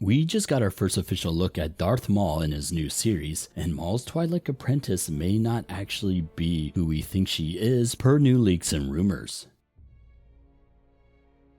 We just got our first official look at Darth Maul in his new series, and Maul's Twilight apprentice may not actually be who we think she is per new leaks and rumors.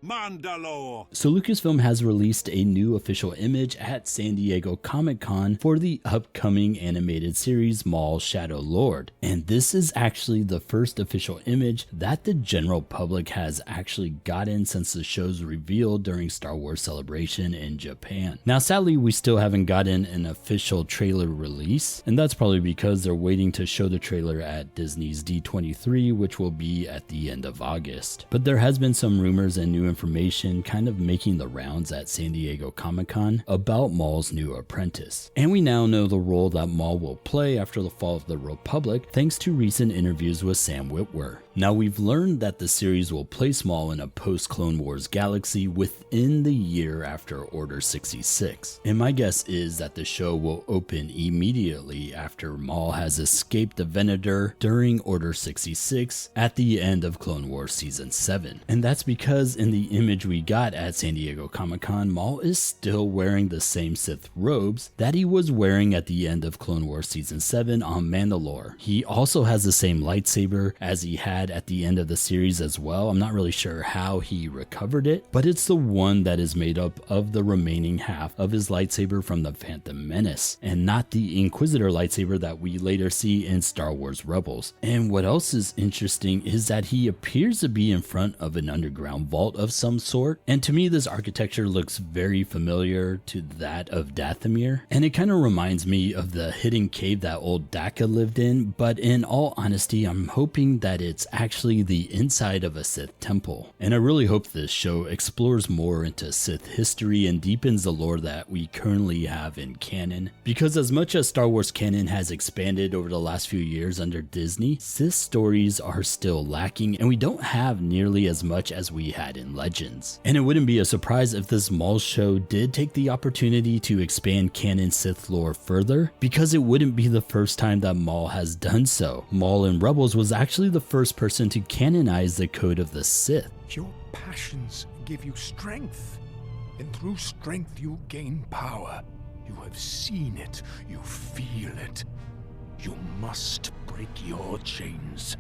Mandalore. So Lucasfilm has released a new official image at San Diego Comic-Con for the upcoming animated series Maul Shadow Lord. And this is actually the first official image that the general public has actually gotten since the show's reveal during Star Wars Celebration in Japan. Now sadly we still haven't gotten an official trailer release, and that's probably because they're waiting to show the trailer at Disney's D23, which will be at the end of August. But there has been some rumors and new information kind of making the rounds at San Diego Comic-Con about Maul's new apprentice. And we now know the role that Maul will play after the fall of the Republic thanks to recent interviews with Sam Witwer. Now we've learned that the series will place Maul in a post-Clone Wars galaxy within the year after Order 66. And my guess is that the show will open immediately after Maul has escaped the Venator during Order 66 at the end of Clone Wars Season 7. And that's because in the image we got at San Diego Comic-Con, Maul is still wearing the same Sith robes that he was wearing at the end of Clone Wars Season 7 on Mandalore. He also has the same lightsaber as he had at the end of the series as well. I'm not really sure how he recovered it, but it's the one that is made up of the remaining half of his lightsaber from the Phantom Menace, and not the Inquisitor lightsaber that we later see in Star Wars Rebels. And what else is interesting is that he appears to be in front of an underground vault of some sort, and to me this architecture looks very familiar to that of Dathomir, and it kind of reminds me of the hidden cave that old Daka lived in, but in all honesty I'm hoping that it's actually the inside of a Sith temple. And I really hope this show explores more into Sith history and deepens the lore that we currently have in canon, because as much as Star Wars canon has expanded over the last few years under Disney, Sith stories are still lacking, and we don't have nearly as much as we had in Legends. And it wouldn't be a surprise if this Maul show did take the opportunity to expand canon Sith lore further, because it wouldn't be the first time that Maul has done so. Maul in Rebels was actually the first person to canonize the Code of the Sith. Your passions give you strength, and through strength you gain power. You have seen it, you feel it. You must break your chains.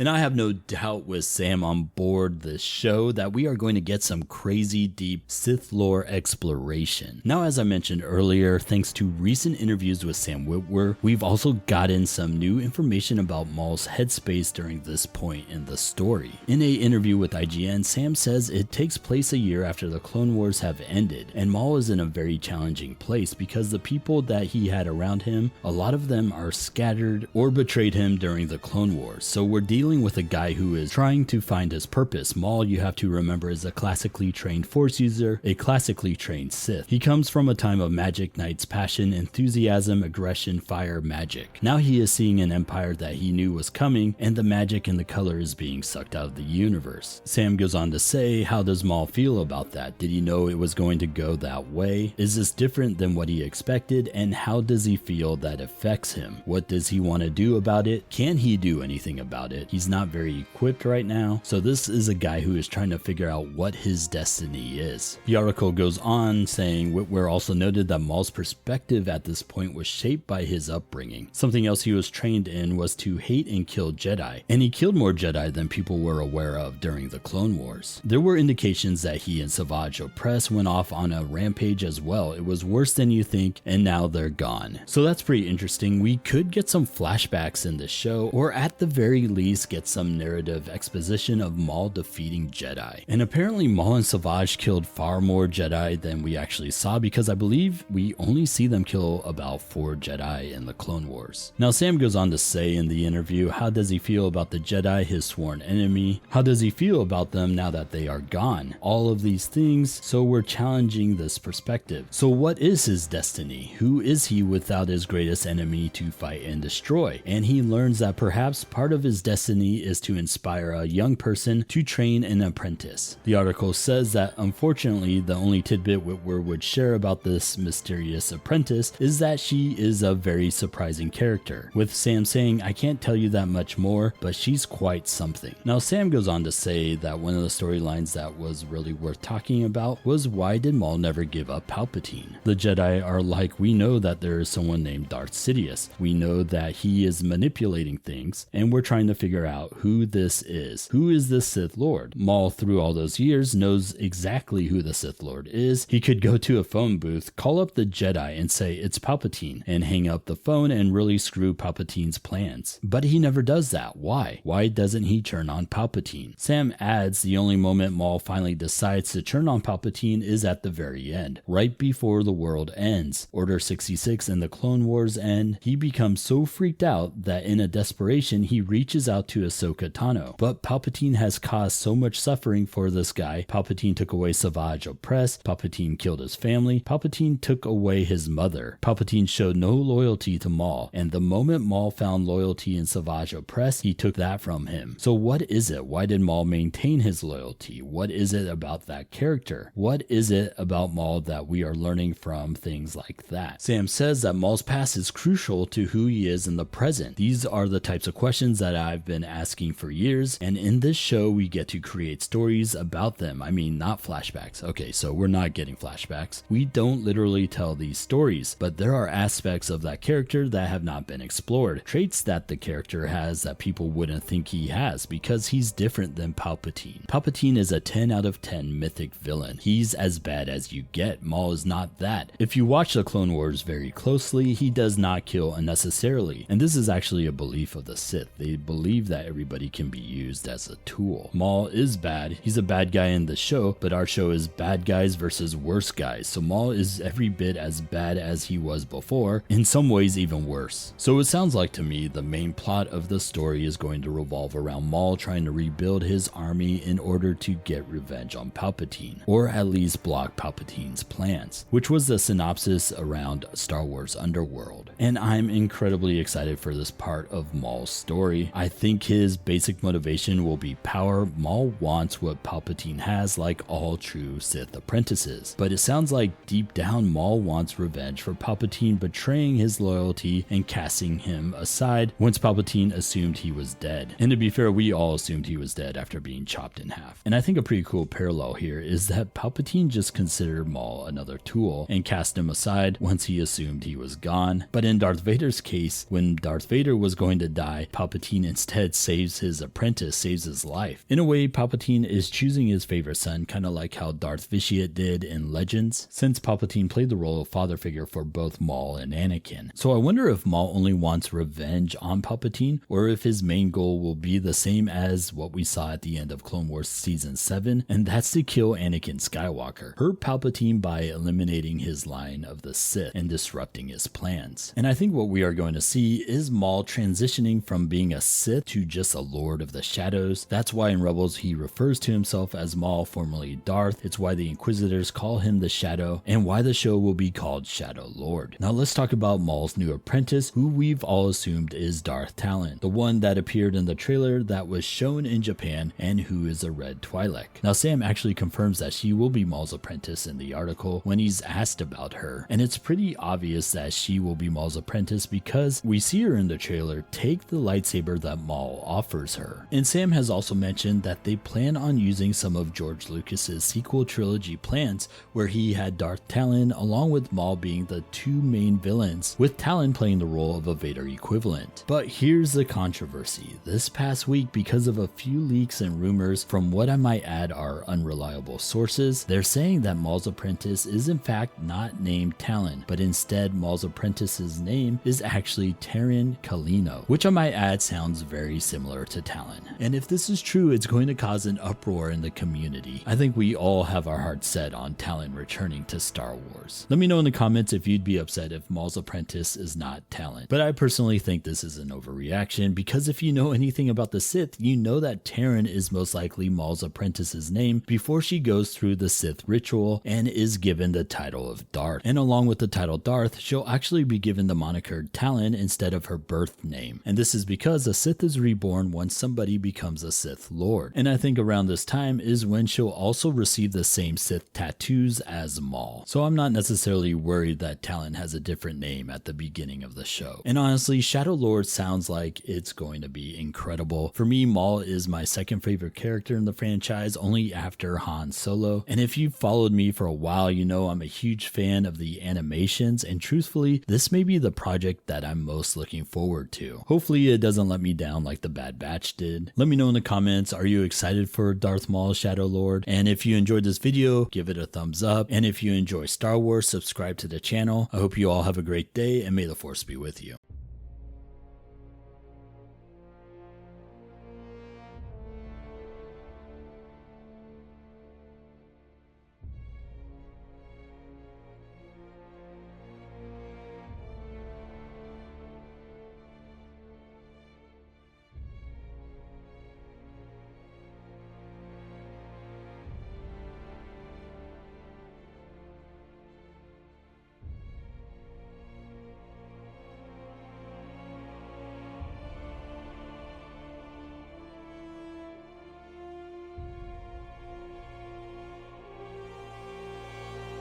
And I have no doubt with Sam on board this show that we are going to get some crazy deep Sith lore exploration. Now, as I mentioned earlier, thanks to recent interviews with Sam Witwer, we've also gotten some new information about Maul's headspace during this point in the story. In an interview with IGN, Sam says it takes place a year after the Clone Wars have ended, and Maul is in a very challenging place because the people that he had around him, a lot of them are scattered or betrayed him during the Clone Wars. So we're dealing with a guy who is trying to find his purpose. Maul, you have to remember, is a classically trained Force user, a classically trained Sith. He comes from a time of magic knights, passion, enthusiasm, aggression, fire, magic. Now he is seeing an empire that he knew was coming, and the magic and the color is being sucked out of the universe. Sam goes on to say, how does Maul feel about that? Did he know it was going to go that way? Is this different than what he expected? And how does he feel that affects him? What does he want to do about it? Can he do anything about it? He's not very equipped right now, so this is a guy who is trying to figure out what his destiny is. The article goes on saying Witwer also noted that Maul's perspective at this point was shaped by his upbringing. Something else he was trained in was to hate and kill Jedi, and he killed more Jedi than people were aware of during the Clone Wars. There were indications that he and Savage Opress went off on a rampage as well. It was worse than you think, and now they're gone. So that's pretty interesting. We could get some flashbacks in this show, or at the very least get some narrative exposition of Maul defeating Jedi. And apparently Maul and Savage killed far more Jedi than we actually saw, because I believe we only see them kill about 4 Jedi in the Clone Wars. Now Sam goes on to say in the interview, how does he feel about the Jedi, his sworn enemy? How does he feel about them now that they are gone? All of these things, so we're challenging this perspective. So what is his destiny? Who is he without his greatest enemy to fight and destroy? And he learns that perhaps part of his destiny destiny is to inspire a young person to train an apprentice. The article says that unfortunately the only tidbit Witwer would share about this mysterious apprentice is that she is a very surprising character, with Sam saying, "I can't tell you that much more, but she's quite something." Now Sam goes on to say that one of the storylines that was really worth talking about was why did Maul never give up Palpatine? The Jedi are like, we know that there is someone named Darth Sidious. We know that he is manipulating things, and we're trying to figure out who this is. Who is this Sith Lord? Maul, through all those years, knows exactly who the Sith Lord is. He could go to a phone booth, call up the Jedi and say it's Palpatine, and hang up the phone and really screw Palpatine's plans. But he never does that. Why? Why doesn't he turn on Palpatine? Sam adds the only moment Maul finally decides to turn on Palpatine is at the very end, right before the world ends. Order 66 and the Clone Wars end. He becomes so freaked out that in a desperation he reaches out to Ahsoka Tano. But Palpatine has caused so much suffering for this guy. Palpatine took away Savage Opress. Palpatine killed his family. Palpatine took away his mother. Palpatine showed no loyalty to Maul, and the moment Maul found loyalty in Savage Opress, he took that from him. So what is it? Why did Maul maintain his loyalty? What is it about that character? What is it about Maul that we are learning from things like that? Sam says that Maul's past is crucial to who he is in the present. These are the types of questions that I've been asking for years, and in this show we get to create stories about them. I mean, not flashbacks. Okay, so we're not getting flashbacks. We don't literally tell these stories, but there are aspects of that character that have not been explored. Traits that the character has that people wouldn't think he has because he's different than Palpatine. Palpatine is a 10 out of 10 mythic villain. He's as bad as you get. Maul is not that. If you watch the Clone Wars very closely, he does not kill unnecessarily. And this is actually a belief of the Sith. They believe that everybody can be used as a tool. Maul is bad. He's a bad guy in the show, but our show is bad guys versus worse guys. So Maul is every bit as bad as he was before, in some ways even worse. So it sounds like to me the main plot of the story is going to revolve around Maul trying to rebuild his army in order to get revenge on Palpatine, or at least block Palpatine's plans, which was the synopsis around Star Wars Underworld. And I'm incredibly excited for this part of Maul's story. I think his basic motivation will be power. Maul wants what Palpatine has, like all true Sith apprentices. But it sounds like deep down Maul wants revenge for Palpatine betraying his loyalty and casting him aside once Palpatine assumed he was dead. And to be fair, we all assumed he was dead after being chopped in half. And I think a pretty cool parallel here is that Palpatine just considered Maul another tool and cast him aside once he assumed he was gone. But in Darth Vader's case, when Darth Vader was going to die, Palpatine instead saves his apprentice, saves his life. In a way, Palpatine is choosing his favorite son, kind of like how Darth Vitiate did in Legends, since Palpatine played the role of father figure for both Maul and Anakin. So I wonder if Maul only wants revenge on Palpatine, or if his main goal will be the same as what we saw at the end of Clone Wars Season 7, and that's to kill Anakin Skywalker, hurt Palpatine by eliminating his line of the Sith and disrupting his plans. And I think what we are going to see is Maul transitioning from being a Sith to just a Lord of the Shadows. That's why in Rebels he refers to himself as Maul, formerly Darth. It's why the Inquisitors call him the Shadow, and why the show will be called Shadow Lord. Now let's talk about Maul's new apprentice, who we've all assumed is Darth Talon, the one that appeared in the trailer that was shown in Japan and who is a Red Twi'lek. Now Sam actually confirms that she will be Maul's apprentice in the article when he's asked about her, and it's pretty obvious that she will be Maul's apprentice because we see her in the trailer take the lightsaber that Maul offers her. And Sam has also mentioned that they plan on using some of George Lucas's sequel trilogy plans where he had Darth Talon along with Maul being the two main villains, with Talon playing the role of a Vader equivalent. But here's the controversy. This past week, because of a few leaks and rumors from what I might add are unreliable sources, they're saying that Maul's apprentice is in fact not named Talon, but instead Maul's apprentice's name is actually Taron Kalino, which I might add sounds very similar to Talon. And if this is true, it's going to cause an uproar in the community. I think we all have our hearts set on Talon returning to Star Wars. Let me know in the comments if you'd be upset if Maul's apprentice is not Talon. But I personally think this is an overreaction, because if you know anything about the Sith, you know that Taron is most likely Maul's apprentice's name before she goes through the Sith ritual and is given the title of Darth. And along with the title Darth, she'll actually be given the moniker Talon instead of her birth name. And this is because a Sith is is reborn once somebody becomes a Sith Lord. And I think around this time is when she'll also receive the same Sith tattoos as Maul. So I'm not necessarily worried that Talon has a different name at the beginning of the show. And honestly, Shadow Lord sounds like it's going to be incredible. For me, Maul is my second favorite character in the franchise, only after Han Solo. And if you've followed me for a while, you know I'm a huge fan of the animations, and truthfully, this may be the project that I'm most looking forward to. Hopefully it doesn't let me down like the Bad Batch did. Let me know in the comments, are you excited for Darth Maul Shadow Lord? And if you enjoyed this video, give it a thumbs up. And if you enjoy Star Wars, subscribe to the channel. I hope you all have a great day, and may the Force be with you.